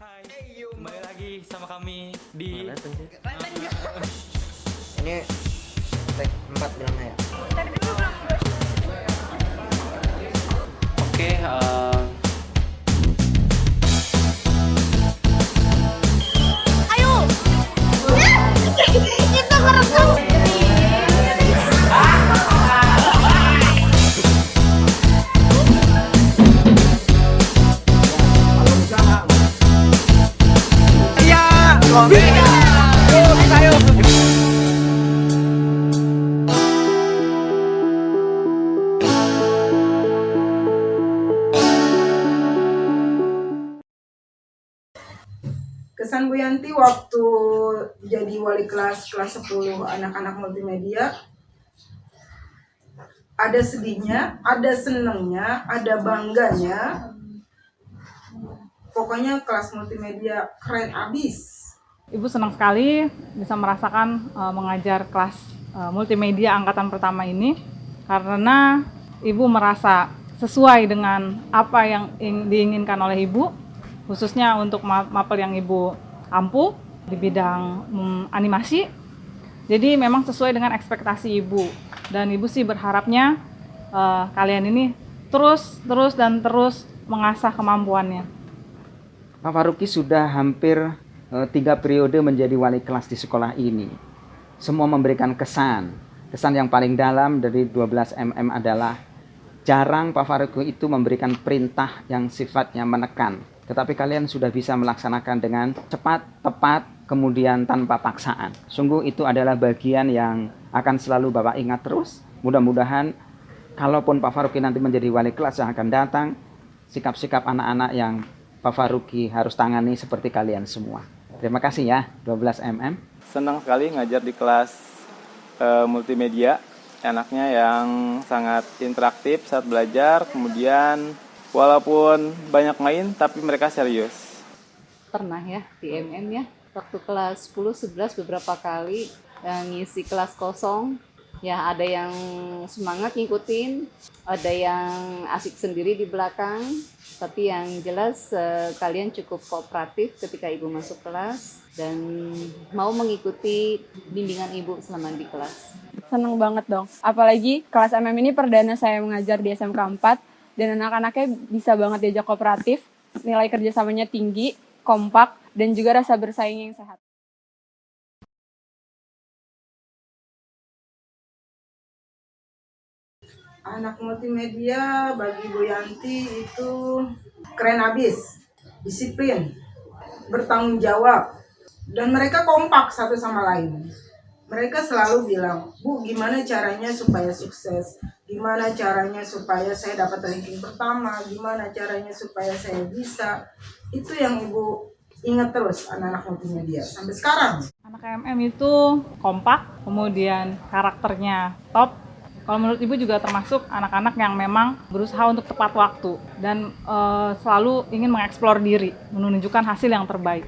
Hai, kembali lagi sama kami di Ini tag 4 bilangnya ya. Oke, Kita merekam. Kesan Bu Yanti waktu jadi wali kelas 10 anak-anak multimedia, ada sedihnya, ada senengnya, ada bangganya. Pokoknya kelas multimedia keren abis. Ibu senang sekali bisa merasakan mengajar kelas multimedia angkatan pertama ini karena Ibu merasa sesuai dengan apa yang diinginkan oleh Ibu, khususnya untuk mapel yang Ibu ampu di bidang animasi. Jadi memang sesuai dengan ekspektasi Ibu, dan Ibu sih berharapnya kalian ini terus mengasah kemampuannya. Pak Faruqi sudah hampir 3 periode menjadi wali kelas di sekolah ini. Semua memberikan kesan yang paling dalam dari 12 MM adalah jarang Pak Faruqi itu memberikan perintah yang sifatnya menekan. Tetapi kalian sudah bisa melaksanakan dengan cepat, tepat, kemudian tanpa paksaan. Sungguh itu adalah bagian yang akan selalu Bapak ingat terus. Mudah-mudahan kalaupun Pak Faruqi nanti menjadi wali kelas yang akan datang, sikap-sikap anak-anak yang Pak Faruqi harus tangani seperti kalian semua. Terima kasih ya, 12 MM. Senang sekali ngajar di kelas multimedia. Anaknya yang sangat interaktif saat belajar, kemudian walaupun banyak main, tapi mereka serius. Pernah ya di MM ya, waktu kelas 10-11 beberapa kali ngisi kelas kosong. Ya ada yang semangat ngikutin, ada yang asik sendiri di belakang. Tapi yang jelas kalian cukup kooperatif ketika Ibu masuk kelas dan mau mengikuti bimbingan Ibu selama di kelas. Seneng banget dong, apalagi kelas MM ini perdana saya mengajar di SMK 4 dan anak-anaknya bisa banget diajak kooperatif, nilai kerjasamanya tinggi, kompak, dan juga rasa bersaing yang sehat. Anak multimedia bagi Bu Yanti itu keren abis, disiplin, bertanggung jawab, dan mereka kompak satu sama lain. Mereka selalu bilang, Bu, gimana caranya supaya sukses? Gimana caranya supaya saya dapat ranking pertama? Gimana caranya supaya saya bisa? Itu yang Ibu ingat terus anak-anak multimedia sampai sekarang. Anak MM itu kompak, kemudian karakternya top. Kalau menurut Ibu juga termasuk anak-anak yang memang berusaha untuk tepat waktu dan selalu ingin mengeksplor diri, menunjukkan hasil yang terbaik.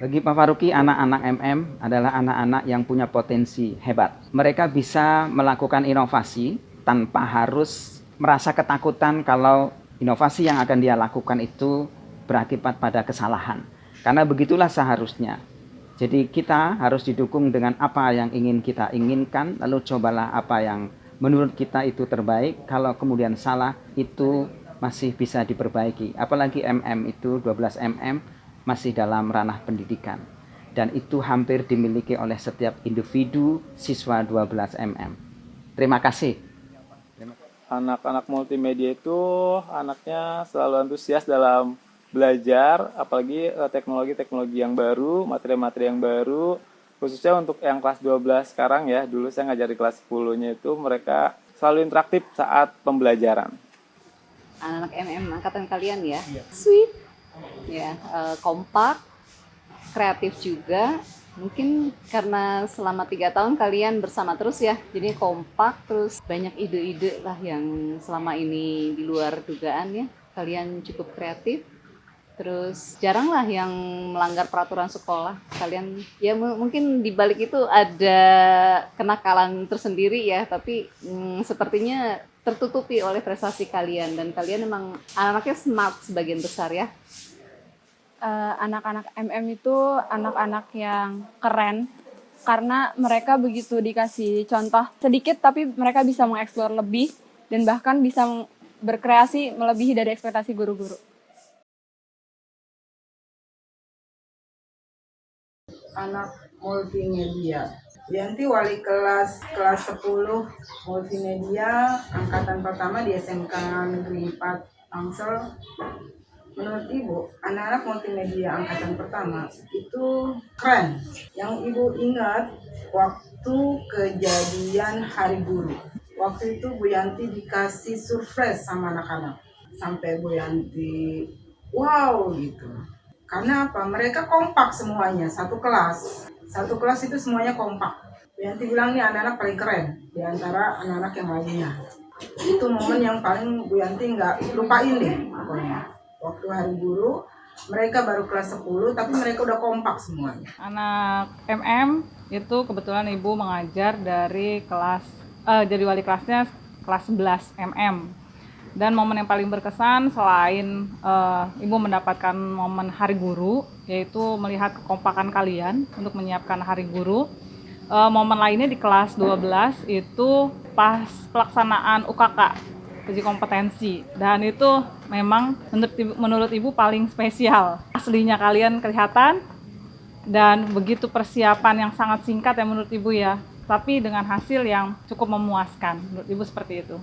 Bagi Pak Faruqi, anak-anak MM adalah anak-anak yang punya potensi hebat. Mereka bisa melakukan inovasi tanpa harus merasa ketakutan kalau inovasi yang akan dia lakukan itu berakibat pada kesalahan. Karena begitulah seharusnya. Jadi kita harus didukung dengan apa yang ingin kita inginkan, lalu cobalah apa yang menurut kita itu terbaik. Kalau kemudian salah, itu masih bisa diperbaiki. Apalagi MM itu 12 MM masih dalam ranah pendidikan. Dan itu hampir dimiliki oleh setiap individu siswa 12 MM. Terima kasih. Anak-anak multimedia itu anaknya selalu antusias dalam belajar, apalagi teknologi-teknologi yang baru, materi-materi yang baru. Khususnya untuk yang kelas 12 sekarang ya, dulu saya ngajar di kelas 10-nya itu mereka selalu interaktif saat pembelajaran. Anak-anak MM angkatan kalian ya, sweet, ya kompak, kreatif juga. Mungkin karena selama 3 tahun kalian bersama terus ya, jadi kompak, terus banyak ide-ide lah yang selama ini di luar dugaan ya. Kalian cukup kreatif. Terus jarang lah yang melanggar peraturan sekolah. Kalian ya mungkin di balik itu ada kenakalan tersendiri ya, tapi sepertinya tertutupi oleh prestasi kalian, dan kalian memang anak-anaknya smart sebagian besar ya. anak-anak MM itu anak-anak yang keren karena mereka begitu dikasih contoh sedikit tapi mereka bisa mengeksplor lebih dan bahkan bisa berkreasi melebihi dari ekspektasi guru-guru. Anak multimedia. Yanti wali kelas 10 multimedia angkatan pertama di SMK Negeri 4 Tangsel. Menurut Ibu, anak-anak multimedia angkatan pertama itu keren. Yang Ibu ingat waktu kejadian Hari Guru. Waktu itu Bu Yanti dikasih surprise sama anak-anak. Sampai Bu Yanti, wow gitu. Karena apa? Mereka kompak semuanya, satu kelas. Satu kelas itu semuanya kompak. Bu Yanti bilang nih anak-anak paling keren di antara anak-anak yang lainnya. Itu momen yang paling Bu Yanti nggak lupain deh pokoknya. Waktu Hari Guru, mereka baru kelas 10 tapi mereka udah kompak semuanya. Anak MM itu kebetulan Ibu mengajar dari jadi wali kelasnya kelas 11 MM. Dan momen yang paling berkesan selain Ibu mendapatkan momen Hari Guru, yaitu melihat kekompakan kalian untuk menyiapkan Hari Guru. Momen lainnya di kelas 12 itu pas pelaksanaan UKK, uji kompetensi. Dan itu memang menurut Ibu paling spesial. Aslinya kalian kelihatan dan begitu persiapan yang sangat singkat ya menurut Ibu ya. Tapi dengan hasil yang cukup memuaskan, menurut Ibu seperti itu.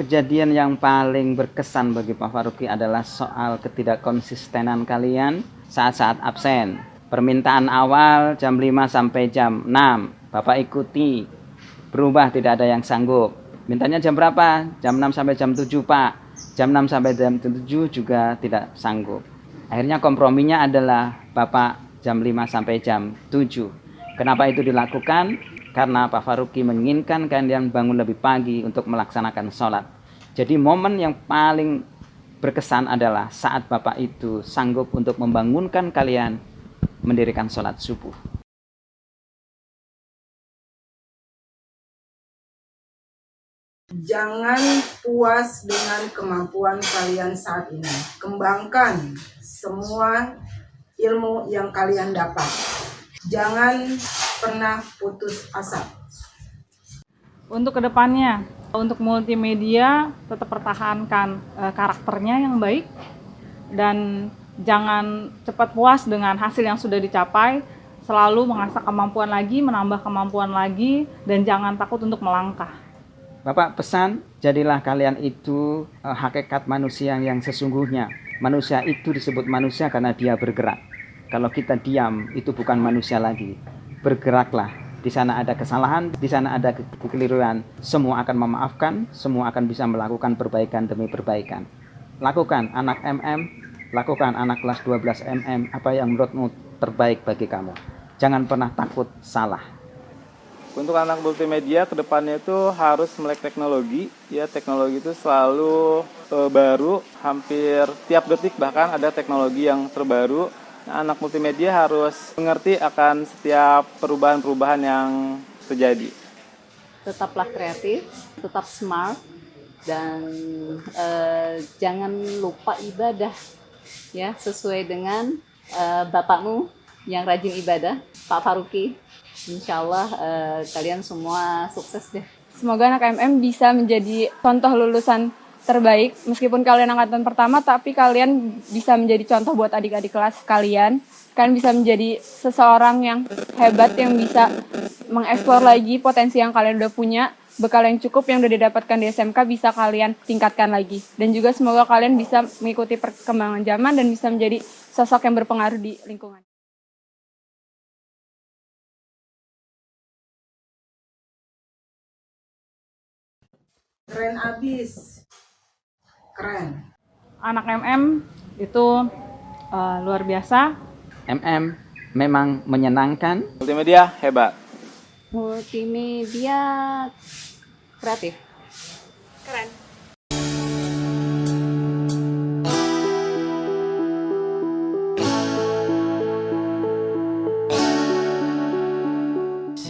Kejadian yang paling berkesan bagi Pak Faruqi adalah soal ketidakkonsistenan kalian saat-saat absen. Permintaan awal jam 5 sampai jam 6, Bapak ikuti, berubah tidak ada yang sanggup. Mintanya jam berapa? Jam 6 sampai jam 7 Pak. Jam 6 sampai jam 7 juga tidak sanggup. Akhirnya komprominya adalah Bapak jam 5 sampai jam 7. Kenapa itu dilakukan? Karena Pak Faruqi menginginkan kalian bangun lebih pagi untuk melaksanakan sholat. Jadi momen yang paling berkesan adalah saat Bapak itu sanggup untuk membangunkan kalian mendirikan sholat subuh. Jangan puas dengan kemampuan kalian saat ini. Kembangkan semua ilmu yang kalian dapat. Jangan pernah putus asa. Untuk kedepannya, untuk multimedia tetap pertahankan karakternya yang baik dan jangan cepat puas dengan hasil yang sudah dicapai. Selalu mengasah kemampuan lagi, menambah kemampuan lagi, dan jangan takut untuk melangkah. Bapak pesan, jadilah kalian itu hakikat manusia yang sesungguhnya. Manusia itu disebut manusia karena dia bergerak. Kalau kita diam, itu bukan manusia lagi. Bergeraklah. Di sana ada kesalahan, di sana ada kekeliruan. Semua akan memaafkan, semua akan bisa melakukan perbaikan demi perbaikan. Lakukan anak MM, lakukan anak kelas 12 MM, apa yang menurutmu terbaik bagi kamu. Jangan pernah takut salah. Untuk anak multimedia kedepannya itu harus melek teknologi. Ya, teknologi itu selalu baru, hampir tiap detik bahkan ada teknologi yang terbaru. Nah, anak multimedia harus mengerti akan setiap perubahan-perubahan yang terjadi. Tetaplah kreatif, tetap smart, dan jangan lupa ibadah. Ya, sesuai dengan bapakmu yang rajin ibadah, Pak Faruqi. Insya Allah kalian semua sukses deh. Semoga anak MM bisa menjadi contoh lulusan terbaik, meskipun kalian angkatan pertama, tapi kalian bisa menjadi contoh buat adik-adik kelas kalian. Kalian bisa menjadi seseorang yang hebat, yang bisa mengeksplor lagi potensi yang kalian udah punya, bekal yang cukup yang udah didapatkan di SMK bisa kalian tingkatkan lagi. Dan juga semoga kalian bisa mengikuti perkembangan zaman dan bisa menjadi sosok yang berpengaruh di lingkungan. Keren abis. Keren. Anak MM itu luar biasa. MM memang menyenangkan. Multimedia hebat. Multimedia kreatif. Keren.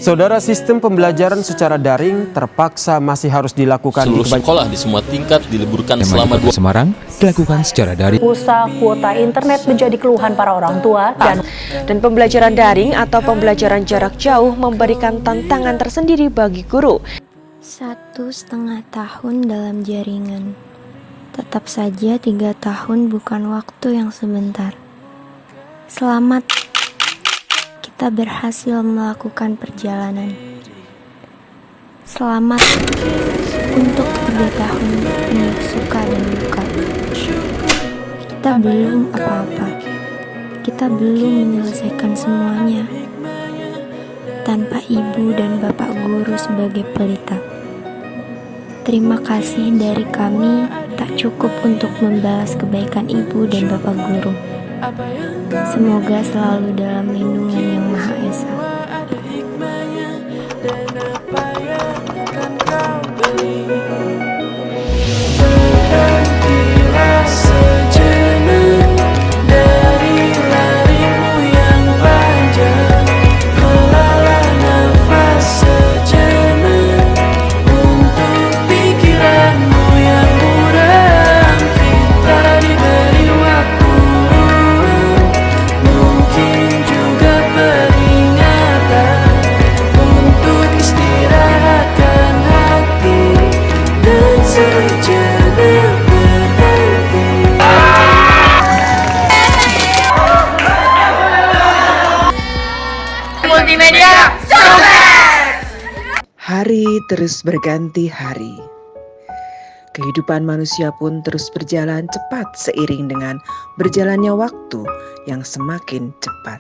Saudara, sistem pembelajaran secara daring terpaksa masih harus dilakukan seluruh sekolah di semua tingkat diliburkan selama 2 Semarang, dilakukan secara daring. Pulsa kuota internet menjadi keluhan para orang tua dan pembelajaran daring atau pembelajaran jarak jauh memberikan tantangan tersendiri bagi guru. 1,5 tahun dalam jaringan. Tetap saja 3 tahun bukan waktu yang sebentar. Selamat, kita berhasil melakukan perjalanan. Selamat untuk 3 tahun penuh suka dan duka. Kita belum apa-apa. Kita belum menyelesaikan semuanya. Tanpa ibu dan bapak guru sebagai pelita. Terima kasih dari kami tak cukup untuk membalas kebaikan ibu dan bapak guru. Semoga selalu dalam lindungan yang Maha Esa. Berhentilah sejenak dari larimu yang panjang, helalah nafas sejenak untuk pikiranmu yang muram. Kita diberi waktu, mungkin juga peringatan untuk istirahatkan hati dan sejenak berhenti. Multimedia sukses! Hari terus berganti hari. Kehidupan manusia pun terus berjalan cepat seiring dengan berjalannya waktu yang semakin cepat.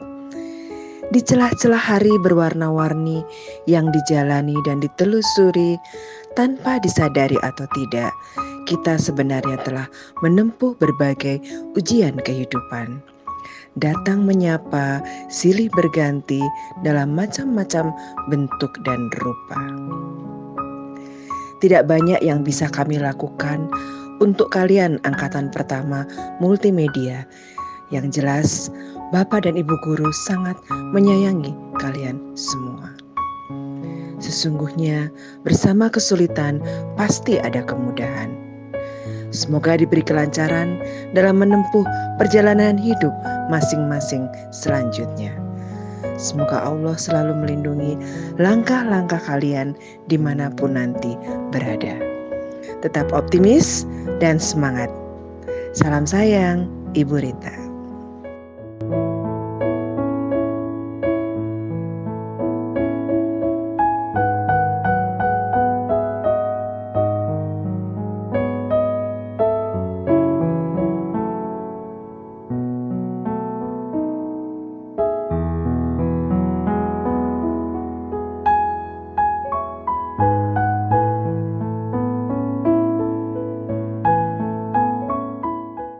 Di celah-celah hari berwarna-warni yang dijalani dan ditelusuri tanpa disadari atau tidak, kita sebenarnya telah menempuh berbagai ujian kehidupan. Datang menyapa, silih berganti dalam macam-macam bentuk dan rupa. Tidak banyak yang bisa kami lakukan untuk kalian angkatan pertama multimedia. Yang jelas, Bapak dan Ibu guru sangat menyayangi kalian semua. Sesungguhnya bersama kesulitan pasti ada kemudahan. Semoga diberi kelancaran dalam menempuh perjalanan hidup masing-masing selanjutnya. Semoga Allah selalu melindungi langkah-langkah kalian dimanapun nanti berada. Tetap optimis dan semangat. Salam sayang, Ibu Rita.